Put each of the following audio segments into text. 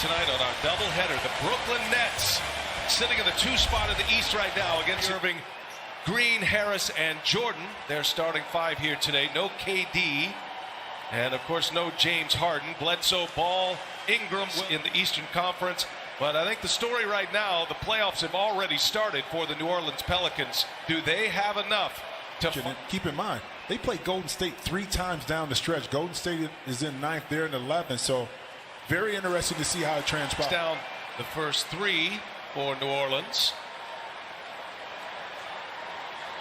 tonight on our doubleheader. The Brooklyn Nets sitting in the 2 spot in the East right now against Irving, Green, Harris, and Jordan. Their starting 5 here today. No KD. And, of course, no James Harden. Bledsoe, Ball, Ingram in the Eastern Conference. But I think the story right now, the playoffs have already started for the New Orleans Pelicans. Do they have enough to... Keep in mind, they played Golden State 3 times down the stretch. Golden State is in 9th, they're in 11th. So very interesting to see how it transpires. Down the first 3 for New Orleans.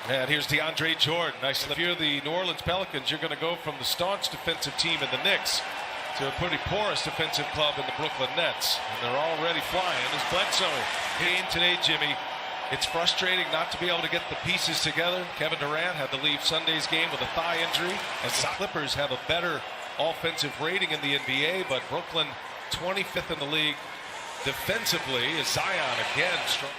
And here's DeAndre Jordan. Nice. If you're the New Orleans Pelicans, you're going to go from the staunch defensive team in the Knicks to a pretty porous defensive club in the Brooklyn Nets. And they're already flying. As Bledsoe game today, Jimmy, it's frustrating not to be able to get the pieces together. Kevin Durant had to leave Sunday's game with a thigh injury, as the Clippers have a better offensive rating in the NBA, but Brooklyn 25th in the league defensively. Is Zion again strong.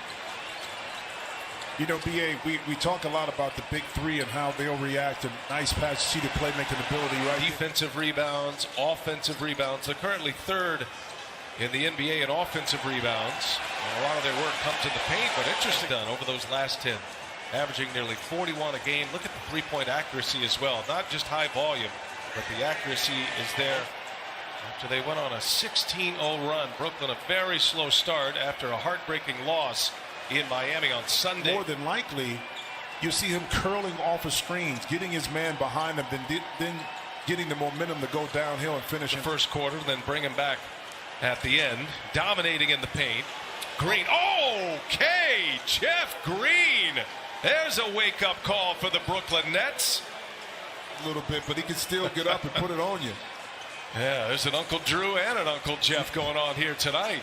You know, B.A., we talk a lot about the big 3 and how they'll react, and nice pass, see the playmaking ability, right? Defensive rebounds, offensive rebounds. They're currently 3rd in the NBA in offensive rebounds. And a lot of their work comes in the paint, but interesting done over those last 10. Averaging nearly 41 a game. Look at the three-point accuracy as well. Not just high volume, but the accuracy is there. After they went on a 16-0 run, Brooklyn a very slow start after a heartbreaking loss in Miami on Sunday. More than likely, you see him curling off of screens, getting his man behind him, then getting the momentum to go downhill and finish the first quarter, then bring him back at the end, dominating in the paint. Green, okay, Jeff Green. There's a wake-up call for the Brooklyn Nets. A little bit, but he can still get up and put it on you. Yeah, there's an Uncle Drew and an Uncle Jeff going on here tonight.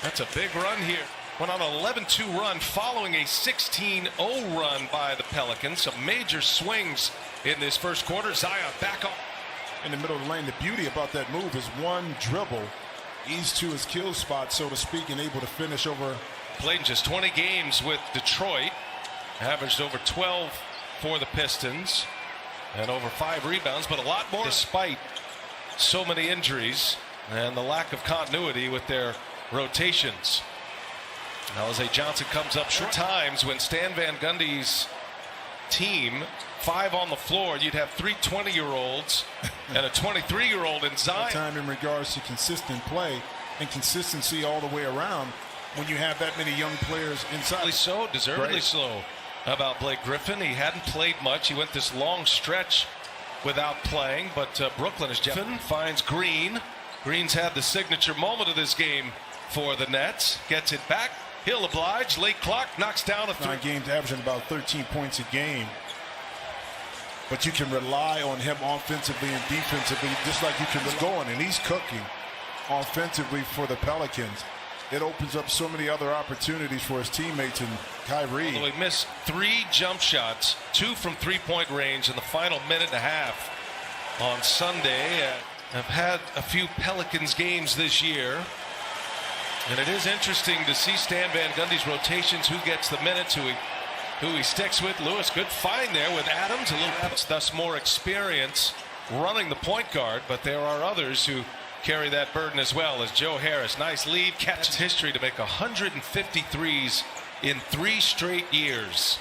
That's a big run here. Went on an 11-2 run following a 16-0 run by the Pelicans. Some major swings in this first quarter. Zion back up in the middle of the lane. The beauty about that move is one dribble, ease to his kill spot, so to speak, and able to finish over. Played in just 20 games with Detroit. Averaged over 12 for the Pistons and over 5 rebounds, but a lot more despite so many injuries and the lack of continuity with their rotations. Now, Alize Johnson comes up short times when Stan Van Gundy's team, 5 on the floor, you'd have 3 20-year-olds and a 23-year-old in Zion. Time in regards to consistent play and consistency all the way around when you have that many young players inside. So deservedly slow. How about Blake Griffin? He hadn't played much. He went this long stretch without playing, but Brooklyn is Griffin finds Green. Green's had the signature moment of this game for the Nets. Gets it back. He'll oblige. Late clock, knocks down a 3. 9 games, averaging about 13 points a game. But you can rely on him offensively and defensively, just like you can going, and he's cooking offensively for the Pelicans. It opens up so many other opportunities for his teammates and Kyrie. He missed 3 jump shots, 2 from 3-point range in the final minute and a half on Sunday. I've had a few Pelicans games this year. And it is interesting to see Stan Van Gundy's rotations, who gets the minutes, who he sticks with. Lewis, good find there with Adams, a little thus more experience running the point guard, but there are others who carry that burden as well, as Joe Harris. Nice lead, catches history to make 153s in 3 straight years.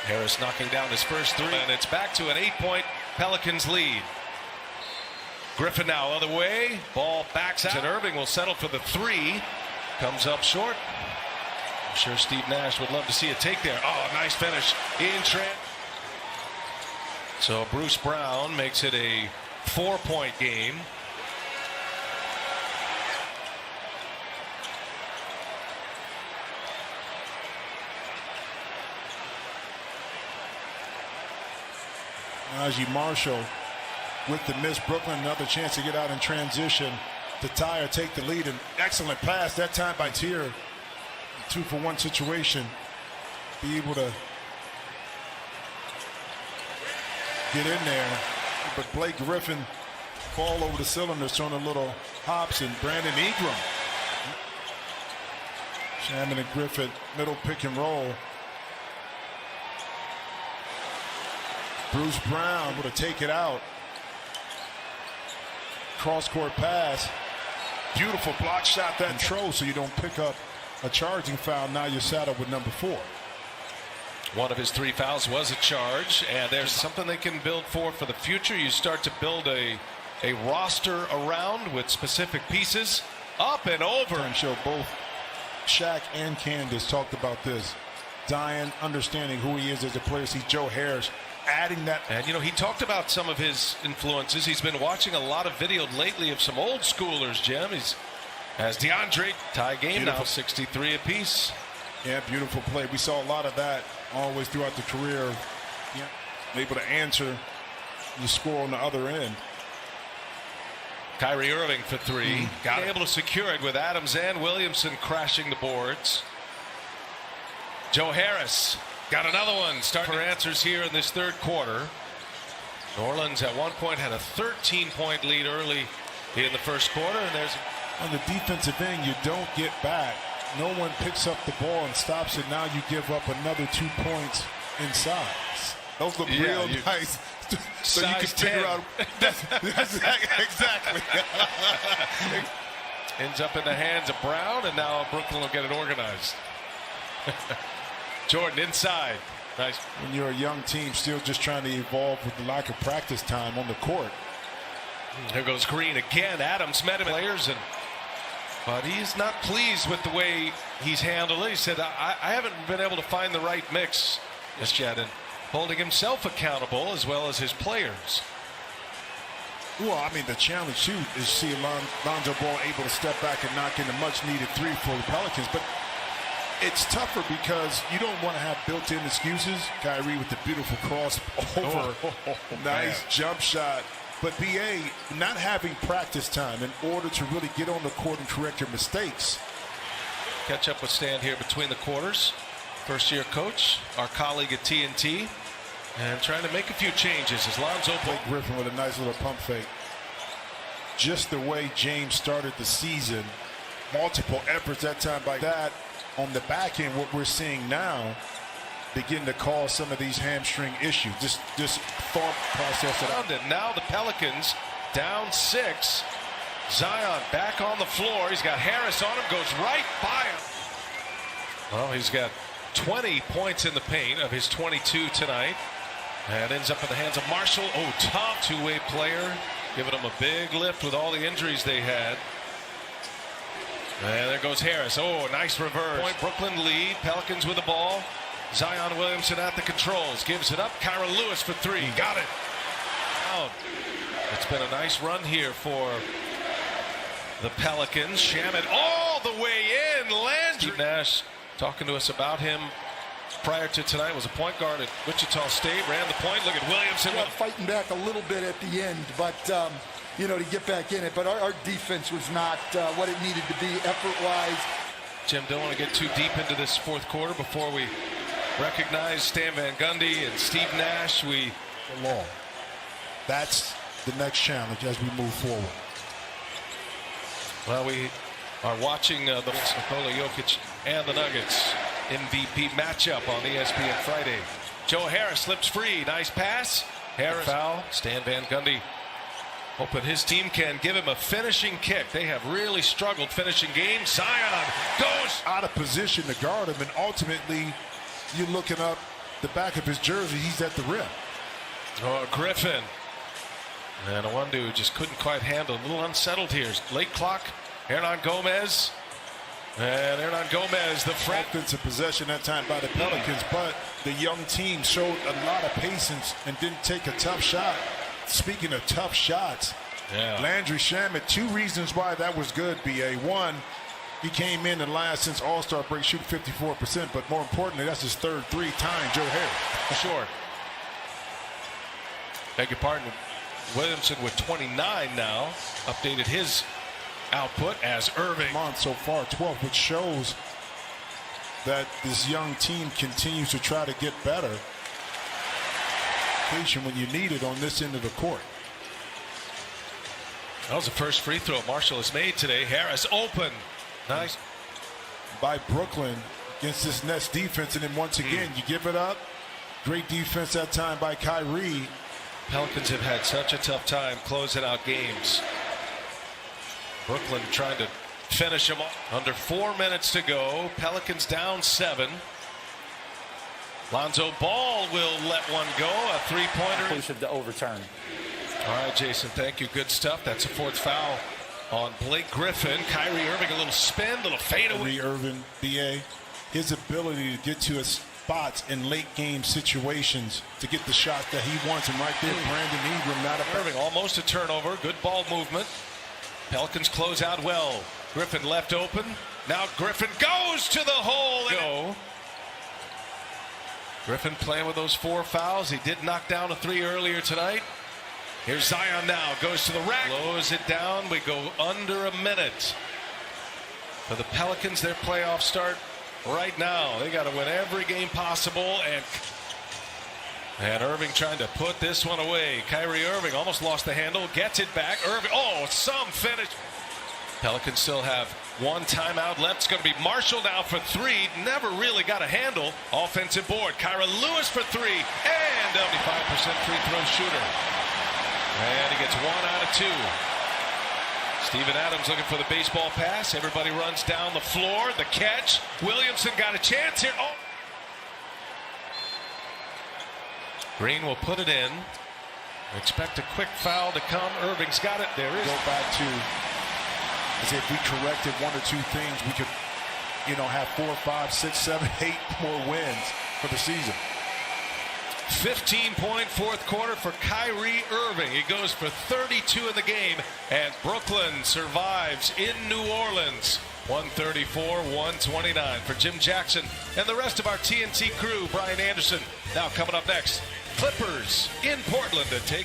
Harris knocking down his first 3, and it's back to an 8-point Pelicans lead. Griffin now other way, ball backs out, and Irving will settle for the 3. Comes up short. I'm sure Steve Nash would love to see a take there. Oh, nice finish in Trent. So Bruce Brown makes it a 4-point game. Najee Marshall with the miss. Brooklyn another chance to get out in transition to tie or take the lead. An excellent pass that time by Tier. 2-for-1 situation. Be able to get in there. But Blake Griffin fall over the cylinders, showing a little hops, and Brandon Ingram. Shaman and Griffin, middle pick and roll. Bruce Brown able to take it out. Cross-court pass. beautiful block shot that control, so you don't pick up a charging foul. Now you're saddled with number 4. One of his 3 fouls was a charge, and there's something they can build for the future. You start to build a roster around with specific pieces. Up and over. And show both Shaq and Candace talked about this. Zion understanding who he is as a player. See Joe Harris adding that. And, you know, he talked about some of his influences. He's been watching a lot of video lately of some old schoolers, Jim. He's has DeAndre tie game beautiful. Now, 63 apiece. Yeah, beautiful play. We saw a lot of that always throughout the career. Yeah, able to answer the score on the other end. Kyrie Irving for 3. Got able to secure it with Adams and Williamson crashing the boards. Joe Harris got another one. Starting for answers here in this third quarter. New Orleans at one point had a 13-point lead early in the first quarter, and there's on the defensive end, you don't get back. No one picks up the ball and stops it. Now you give up another 2 points inside. Those look real nice. So you can figure out. Exactly. Ends up in the hands of Brown, and now Brooklyn will get it organized. Jordan inside. Nice. When you're a young team still just trying to evolve with the lack of practice time on the court. There goes Green again. Adams met him players, but he's not pleased with the way he's handled it. He said, I haven't been able to find the right mix just yet, and holding himself accountable as well as his players. Well, I mean, the challenge too is see Lonzo Ball able to step back and knock in a much-needed 3 for the Pelicans, but it's tougher because you don't want to have built-in excuses. Kyrie with the beautiful crossover, nice jump shot. But BA not having practice time in order to really get on the court and correct your mistakes. Catch up with Stan here between the quarters. First-year coach, our colleague at TNT, and trying to make a few changes as Lonzo Ball. Griffin with a nice little pump fake. Just the way James started the season, multiple efforts that time by that. On the back end, what we're seeing now begin to cause some of these hamstring issues. This thought process. And now the Pelicans down 6. Zion back on the floor. He's got Harris on him, goes right by him. Well, he's got 20 points in the paint of his 22 tonight. And ends up in the hands of Marshall. Oh, tough two-way player, giving him a big lift with all the injuries they had. And there goes Harris. Oh, nice reverse. Point Brooklyn lead. Pelicans with the ball. Zion Williamson at the controls. Gives it up. Kyra Lewis for 3. Got it. Out. It's been a nice run here for the Pelicans. Shamet all the way in. Landry. Steve Nash talking to us about him prior to tonight. Was a point guard at Wichita State. Ran the point. Look at Williamson. Fighting back a little bit at the end, but you know, to get back in it. But our defense was not what it needed to be effort-wise. Jim, don't want to get too deep into this fourth quarter before we recognize Stan Van Gundy and Steve Nash. That's the next challenge as we move forward. Well, we are watching the Nikola Jokic and the Nuggets MVP matchup on ESPN Friday. Joe Harris slips free. Nice pass. Harris foul. Stan Van Gundy hoping his team can give him a finishing kick. They have really struggled finishing games. Zion goes out of position to guard him, and ultimately you're looking up the back of his jersey. He's at the rim. Oh, Griffin. And Awandu just couldn't quite handle. A little unsettled here. Late clock. Hernan Gomez. And Hernan Gomez, the front. Offensive possession that time by the Pelicans, but the young team showed a lot of patience and didn't take a tough shot. Speaking of tough shots, Landry Shamet, 2 reasons why that was good, BA. One, he came in the last since All-Star break, shooting 54%, but more importantly, that's his third 3 tying Joe Harris. Sure. Beg your pardon. Williamson with 29 now, updated his output as Irving. Month so far, 12, which shows that this young team continues to try to get better when you need it on this end of the court. That was the first free throw Marshall has made today. Harris open. Nice. By Brooklyn against this Nets defense, and then once again you give it up. Great defense that time by Kyrie. Pelicans have had such a tough time closing out games. Brooklyn trying to finish him off. Under 4 minutes to go. Pelicans down 7. Lonzo Ball will let one go. A three-pointer. Inclusive to overturn. All right, Jason, thank you. Good stuff. That's a 4th foul on Blake Griffin. Kyrie Irving, a little spin, little fadeaway. Kyrie Irving, BA, his ability to get to his spots in late game situations to get the shot that he wants. And right there, Brandon Ingram, not a Irving, almost a turnover. Good ball movement. Pelicans close out well. Griffin left open. Now Griffin goes to the hole. Go. Griffin playing with those 4 fouls. He did knock down a 3 earlier tonight. Here's Zion now. Goes to the rack. Slows it down. We go under a minute. For the Pelicans, their playoff start right now. They got to win every game possible. And Irving trying to put this one away. Kyrie Irving almost lost the handle. Gets it back. Irving. Oh, some finish. Pelicans still have 1 timeout left. It's going to be Marshall now for 3. Never really got a handle. Offensive board. Kyra Lewis for 3. And 75% free throw shooter. And he gets 1 out of 2. Steven Adams looking for the baseball pass. Everybody runs down the floor. The catch. Williamson got a chance here. Oh. Green will put it in. Expect a quick foul to come. Irving's got it. There is. Go back to, as if we corrected 1 or 2 things, we could, have 4, 5, 6, 7, 8 more wins for the season. 15-point 4th quarter for Kyrie Irving. He goes for 32 in the game, and Brooklyn survives in New Orleans. 134-129 for Jim Jackson and the rest of our TNT crew. Brian Anderson now coming up next. Clippers in Portland to take